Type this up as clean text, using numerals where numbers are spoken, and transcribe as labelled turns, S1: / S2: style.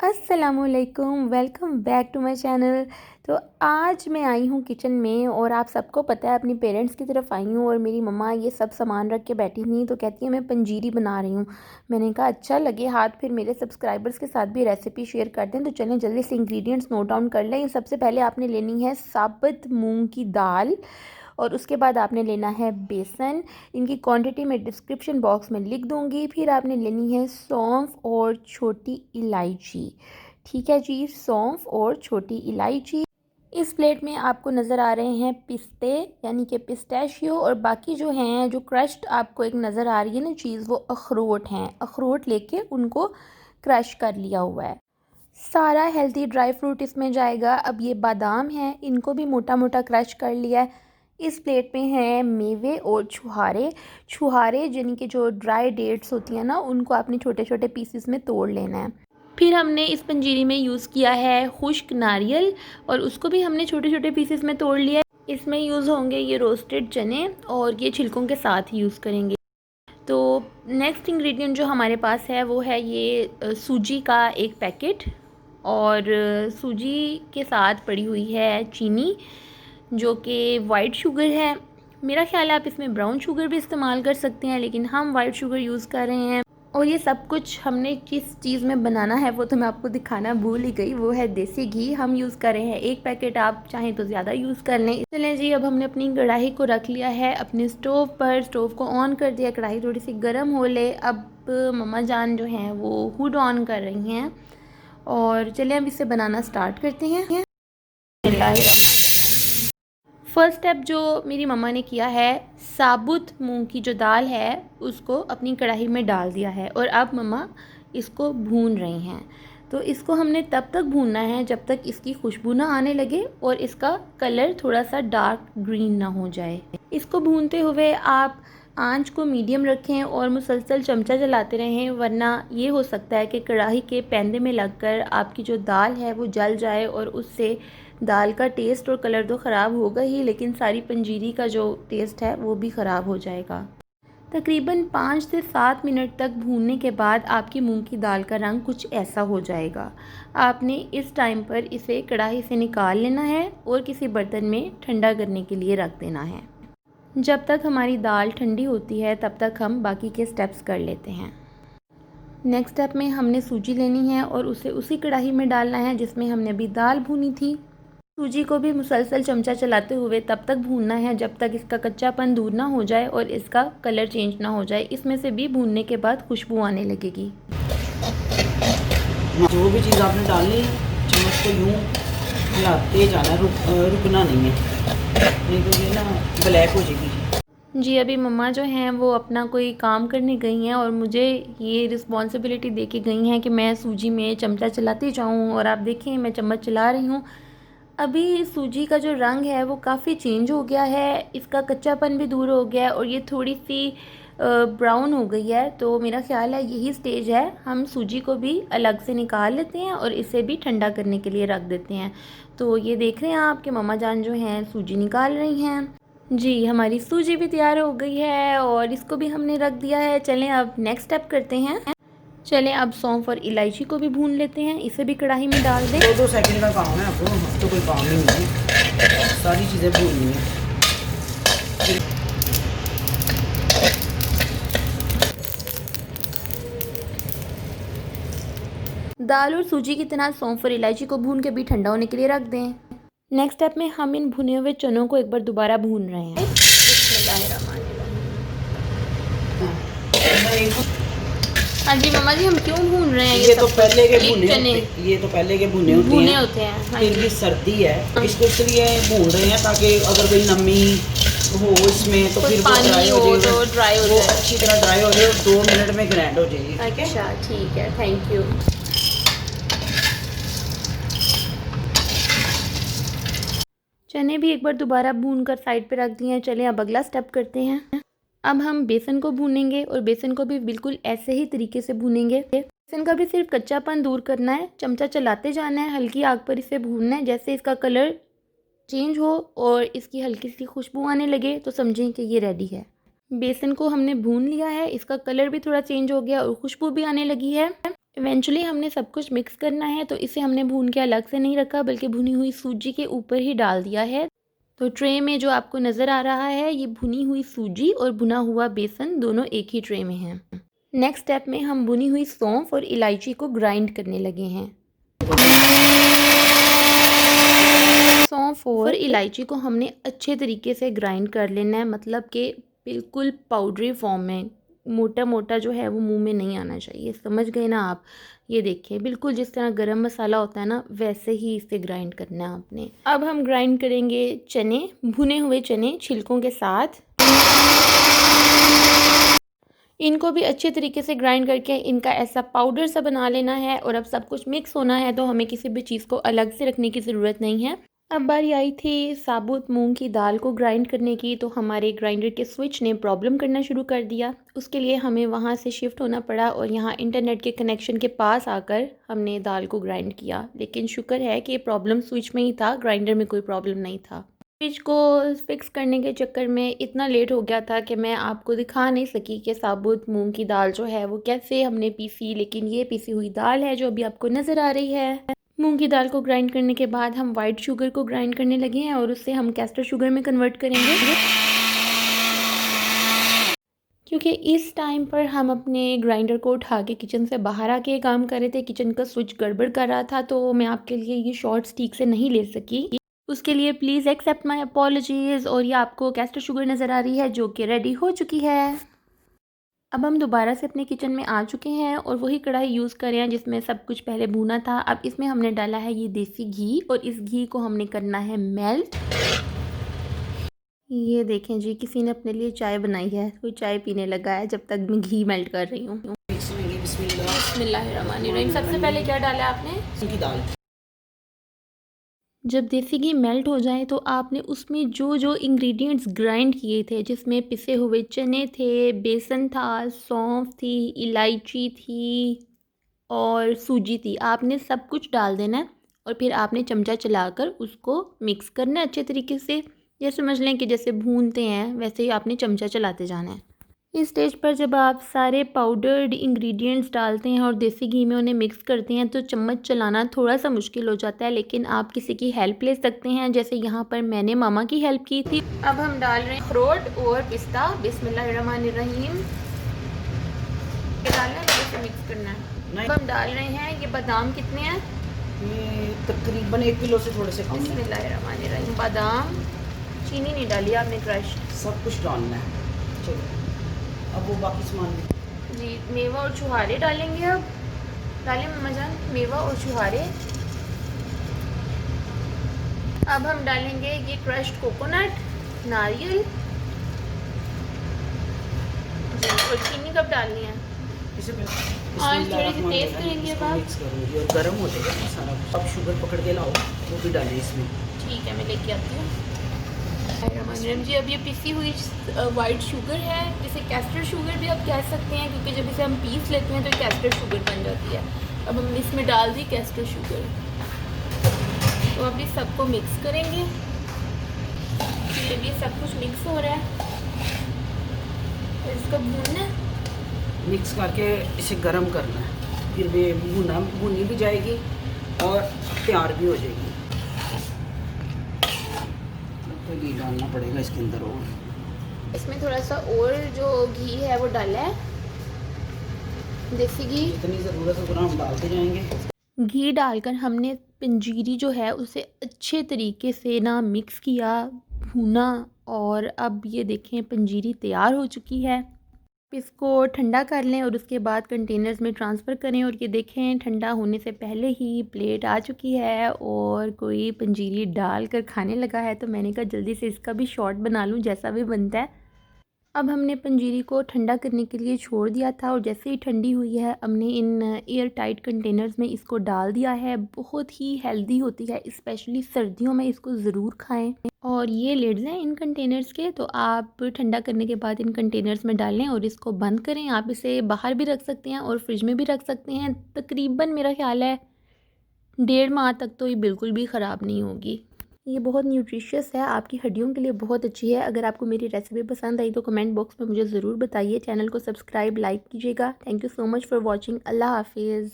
S1: अस्सलामुअलैकुम, welcome back to my channel. तो आज मैं आई हूँ किचन में और आप सबको पता है अपनी पेरेंट्स की तरफ आई हूँ और मेरी मम्मा ये सब सामान रख के बैठी थी तो कहती है मैं पंजीरी बना रही हूँ। मैंने कहा अच्छा लगे हाथ, फिर मेरे सब्सक्राइबर्स के साथ भी रेसिपी शेयर कर दें। तो चलें जल्दी से इंग्रेडिएंट्स नोट डाउन कर लें। सबसे पहले आपने लेनी है साबुत मूंग की दाल और उसके बाद आपने लेना है बेसन। इनकी क्वांटिटी मैं डिस्क्रिप्शन बॉक्स में लिख दूंगी। फिर आपने लेनी है सौंफ और छोटी इलायची। ठीक है जी, सौंफ और छोटी इलायची। इस प्लेट में आपको नज़र आ रहे हैं पिस्ते यानी कि पिस्ताशियो, और बाकी जो हैं जो क्रश्ड आपको एक नज़र आ रही है ना चीज़, वो अखरोट हैं। अखरोट लेके उनको क्रश कर लिया हुआ है। सारा हेल्दी ड्राई फ्रूट इसमें जाएगा। अब ये बादाम हैं, इनको भी मोटा मोटा क्रश कर लिया है। इस प्लेट में हैं मेवे और छुहारे। छुहारे यानी कि जो ड्राई डेट्स होती हैं ना, उनको आपने छोटे छोटे पीसेस में तोड़ लेना है। फिर हमने इस पंजीरी में यूज़ किया है खुश्क नारियल और उसको भी हमने छोटे छोटे पीसेस में तोड़ लिया है। इसमें यूज़ होंगे ये रोस्टेड चने और ये छिलकों के साथ ही यूज़ करेंगे। तो नेक्स्ट इंग्रेडिएंट जो हमारे पास है वो है ये सूजी का एक पैकेट, और सूजी के साथ पड़ी हुई है चीनी जो कि वाइट शुगर है। मेरा ख्याल है आप इसमें ब्राउन शुगर भी इस्तेमाल कर सकते हैं, लेकिन हम वाइट शुगर यूज़ कर रहे हैं। और ये सब कुछ हमने किस चीज़ में बनाना है वो तो मैं आपको दिखाना भूल ही गई, वो है देसी घी। हम यूज़ कर रहे हैं एक पैकेट, आप चाहें तो ज़्यादा यूज़ कर लें। चलें जी, अब हमने अपनी कढ़ाई को रख लिया है अपने स्टोव पर। स्टोव को ऑन कर दिया, कढ़ाई थोड़ी सी गर्म हो ले। अब मम्मा जान जो हैं वो हुड ऑन कर रही हैं और चलें अब इसे बनाना स्टार्ट करते हैं। फर्स्ट स्टेप जो मेरी मम्मा ने किया है, साबुत मूंग की जो दाल है उसको अपनी कढ़ाई में डाल दिया है और अब मम्मा इसको भून रही हैं। तो इसको हमने तब तक भूनना है जब तक इसकी खुशबू ना आने लगे और इसका कलर थोड़ा सा डार्क ग्रीन ना हो जाए। इसको भूनते हुए आप आंच को मीडियम रखें और मुसलसल चमचा चलाते रहें, वरना ये हो सकता है कि कढ़ाई के पैंदे में लगकर आपकी जो दाल है वो जल जाए और उससे दाल का टेस्ट और कलर तो ख़राब होगा ही, लेकिन सारी पंजीरी का जो टेस्ट है वो भी ख़राब हो जाएगा। तकरीबन 5 से 7 मिनट तक भूनने के बाद आपकी मूंग की दाल का रंग कुछ ऐसा हो जाएगा। आपने इस टाइम पर इसे कढ़ाई से निकाल लेना है और किसी बर्तन में ठंडा करने के लिए रख देना है। जब तक हमारी दाल ठंडी होती है तब तक हम बाकी के स्टेप्स कर लेते हैं। नेक्स्ट स्टेप में हमने सूजी लेनी है और उसे उसी कढ़ाई में डालना है जिसमें हमने अभी दाल भूनी थी। सूजी को भी मुसलसल चमचा चलाते हुए तब तक भूनना है जब तक इसका कच्चापन दूर ना हो जाए और इसका कलर चेंज ना हो जाए। इसमें से भी भूनने के बाद खुशबू आने लगेगी।
S2: जो भी चीज़ आपने डालनी है चम्मच को यूँ हिलाते जाना, रुकना नहीं है, नहीं तो ये ना ब्लैक हो जाएगी।
S1: जी, अभी मम्मा जो हैं वो अपना कोई काम करने गई हैं और मुझे ये रिस्पॉन्सिबिलिटी दे के गई हैं कि मैं सूजी में चमचा चलाती जाऊँ, और आप देखें मैं चम्मच चला रही हूँ। अभी सूजी का जो रंग है वो काफ़ी चेंज हो गया है, इसका कच्चापन भी दूर हो गया है और ये थोड़ी सी ब्राउन हो गई है। तो मेरा ख्याल है यही स्टेज है, हम सूजी को भी अलग से निकाल लेते हैं और इसे भी ठंडा करने के लिए रख देते हैं। तो ये देख रहे हैं आप कि मम्मा जान जो हैं सूजी निकाल रही हैं। जी, हमारी सूजी भी तैयार हो गई है और इसको भी हमने रख दिया है। चलें अब नेक्स्ट स्टेप करते हैं। चलें अब सौंफ और इलायची को भी भून लेते हैं, इसे भी कढ़ाई में डाल दें।
S2: 2-2 सेकंड का काम है, आपको तो कोई काम नहीं है, सारी चीज़ें भूननी है।
S1: दाल और सूजी की तरह सौंफ और इलायची को भून के भी ठंडा होने के लिए रख दें। नेक्स्ट स्टेप में हम इन भुने हुए चनों को एक बार दोबारा भून रहे हैं। हाँ जी मम्मा जी, हम क्यों भून रहे हैं?
S2: ये तो पहले के भुने
S1: चने,
S2: ये तो पहले के भुने होते हैं।
S1: हाँ
S2: फिर भी सर्दी है, इसको इसलिए भून रहे हैं ताकि अगर कोई नमी हो इसमें तो फिर वो ड्राई हो जाएगा, वो अच्छी तरह ड्राई हो जाए और 2 मिनट में ग्राइंड हो जाएगी।
S1: अच्छा ठीक है, थैंक यू। चने भी एक बार दोबारा भून कर साइड पे रख दिए हैं। चलें अब अगला स्टेप करते हैं। अब हम बेसन को भूनेंगे और बेसन को भी बिल्कुल ऐसे ही तरीके से भूनेंगे। बेसन का भी सिर्फ कच्चापन दूर करना है, चमचा चलाते जाना है, हल्की आग पर इसे भूनना है। जैसे इसका कलर चेंज हो और इसकी हल्की सी खुशबू आने लगे तो समझें कि ये रेडी है। बेसन को हमने भून लिया है, इसका कलर भी थोड़ा चेंज हो गया और खुशबू भी आने लगी है। इवेंचुअली हमने सब कुछ मिक्स करना है, तो इसे हमने भून के अलग से नहीं रखा बल्कि भुनी हुई सूजी के ऊपर ही डाल दिया है। तो ट्रे में जो आपको नज़र आ रहा है ये भुनी हुई सूजी और भुना हुआ बेसन दोनों एक ही ट्रे में हैं। नेक्स्ट स्टेप में हम भुनी हुई सौंफ और इलायची को ग्राइंड करने लगे हैं। सौंफ और इलायची को हमने अच्छे तरीके से ग्राइंड कर लेना है, मतलब कि बिल्कुल पाउडरी फॉर्म में, मोटा मोटा जो है वो मुंह में नहीं आना चाहिए, समझ गए ना आप। ये देखिए बिल्कुल जिस तरह गरम मसाला होता है ना, वैसे ही इसे ग्राइंड करना है आपने। अब हम ग्राइंड करेंगे चने, भुने हुए चने छिलकों के साथ। इनको भी अच्छे तरीके से ग्राइंड करके इनका ऐसा पाउडर सा बना लेना है। और अब सब कुछ मिक्स होना है, तो हमें किसी भी चीज़ को अलग से रखने की ज़रूरत नहीं है। अब बारी आई थी साबुत मूंग की दाल को ग्राइंड करने की, तो हमारे ग्राइंडर के स्विच ने प्रॉब्लम करना शुरू कर दिया। उसके लिए हमें वहाँ से शिफ्ट होना पड़ा और यहाँ इंटरनेट के कनेक्शन के पास आकर हमने दाल को ग्राइंड किया। लेकिन शुक्र है कि प्रॉब्लम स्विच में ही था, ग्राइंडर में कोई प्रॉब्लम नहीं था। स्विच को फिक्स करने के चक्कर में इतना लेट हो गया था कि मैं आपको दिखा नहीं सकी कि साबुत मूंग की दाल जो है वो कैसे हमने पीसी। लेकिन ये पीसी हुई दाल है जो अभी आपको नज़र आ रही है। मूंग की दाल को ग्राइंड करने के बाद हम वाइट शुगर को ग्राइंड करने लगे हैं और उससे हम कैस्टर शुगर में कन्वर्ट करेंगे, क्योंकि इस टाइम पर हम अपने ग्राइंडर को उठा के किचन से बाहर आके काम कर रहे थे। किचन का स्विच गड़बड़ कर रहा था, तो मैं आपके लिए ये शॉर्ट्स ठीक से नहीं ले सकी। उसके लिए प्लीज़ एक्सेप्ट माई अपॉलॉजीज़। और ये आपको कैस्टर शुगर नज़र आ रही है जो कि रेडी हो चुकी है। अब हम दोबारा से अपने किचन में आ चुके हैं और वही कढ़ाई यूज़ कर रहे हैं जिसमें सब कुछ पहले भूना था। अब इसमें हमने डाला है ये देसी घी और इस घी को हमने करना है मेल्ट। ये देखें जी, किसी ने अपने लिए चाय बनाई है, कोई चाय पीने लगा है जब तक मैं घी मेल्ट कर रही हूँ। बिस्मिल्लाहिर्रहमानिर्रहीम। सबसे पहले क्या डाला आपने?
S2: की दाल।
S1: जब देसी घी मेल्ट हो जाए तो आपने उसमें जो जो इंग्रेडिएंट्स ग्राइंड किए थे, जिसमें पिसे हुए चने थे, बेसन था, सौंफ थी, इलायची थी और सूजी थी, आपने सब कुछ डाल देना है। और फिर आपने चमचा चलाकर उसको मिक्स करना है अच्छे तरीके से। ये समझ लें कि जैसे भूनते हैं वैसे ही आपने चमचा चलाते जाना है। इस स्टेज पर जब आप सारे पाउडर्ड इंग्रेडिएंट्स डालते हैं और देसी घी में उन्हें मिक्स करते हैं तो चम्मच चलाना थोड़ा सा मुश्किल हो जाता है, लेकिन आप किसी की हेल्प ले सकते हैं, जैसे यहाँ पर मैंने मामा की हेल्प की थी। अब हम डाल रहे हैं अखरोट और पिस्ता। बिस्मिल्लाहिर्रहमानिर्रहीम। डालना है, इसे मिक्स करना है। अब हम डाल रहे हैं ये बादाम। कितने हैं?
S2: ये तकरीबन 1 किलो से थोड़े से कम है।
S1: बिस्मिल्लाहिर्रहमानिर्रहीम। बादाम, चीनी नहीं डाली आपने, क्रश
S2: सब कुछ डालना है। चलो अब वो बाकी सामान
S1: जी, मेवा और छुहारे डालेंगे। अब डालें मम्मा जान, मेवा और छुहारे। अब हम डालेंगे ये क्रश्ड कोकोनट, नारियल जी। और चीनी कब डालनी है?
S2: इसे
S1: हाँ, थोड़ी सी तेज़ करेंगे। अब
S2: मिक्स करूँगी और गर्म हो जाएगा सारा। अब शुगर पकड़ के लाओ, वो भी डालें इसमें।
S1: ठीक है, मैं लेके आती हूँ। जी, अब ये पिसी हुई वाइट शुगर है, जिसे कैस्टर शुगर भी आप कह सकते हैं, क्योंकि जब इसे हम पीस लेते हैं तो कैस्टर शुगर बन जाती है। अब हम इसमें डाल दी कैस्टर शुगर। तो अब इस सबको मिक्स करेंगे। ये सब कुछ मिक्स हो रहा है, तो इसको भूनना है।
S2: मिक्स करके इसे गर्म करना है, फिर ये भुनी भी जाएगी और तैयार भी हो जाएगी। तो घी डालना पड़ेगा इसके अंदर और
S1: इसमें थोड़ा सा और जो घी है वो डाला है, देसी घी।
S2: जितनी ज़रूरत है उतना हम डालते जाएंगे।
S1: घी डालकर हमने पंजीरी जो है उसे अच्छे तरीके से ना मिक्स किया, भूना। और अब ये देखें पंजीरी तैयार हो चुकी है। इसको ठंडा कर लें और उसके बाद कंटेनर्स में ट्रांसफ़र करें। और ये देखें ठंडा होने से पहले ही प्लेट आ चुकी है और कोई पंजीरी डाल कर खाने लगा है। तो मैंने कहा जल्दी से इसका भी शॉर्ट बना लूँ जैसा भी बनता है। अब हमने पंजीरी को ठंडा करने के लिए छोड़ दिया था और जैसे ही ठंडी हुई है हमने इन एयर टाइट कंटेनर्स में इसको डाल दिया है। बहुत ही हेल्दी होती है, स्पेशली सर्दियों में इसको ज़रूर खाएं। और ये लिड्स हैं इन कंटेनर्स के, तो आप ठंडा करने के बाद इन कंटेनर्स में डालें और इसको बंद करें। आप इसे बाहर भी रख सकते हैं और फ्रिज में भी रख सकते हैं। तकरीबन मेरा ख्याल है 1.5 माह तक तो ये बिल्कुल भी ख़राब नहीं होगी। ये बहुत न्यूट्रिशियस है, आपकी हड्डियों के लिए बहुत अच्छी है। अगर आपको मेरी रेसिपी पसंद आई तो कमेंट बॉक्स में मुझे ज़रूर बताइए। चैनल को सब्सक्राइब, लाइक कीजिएगा। Thank you so much for watching. Allah हाफिज़।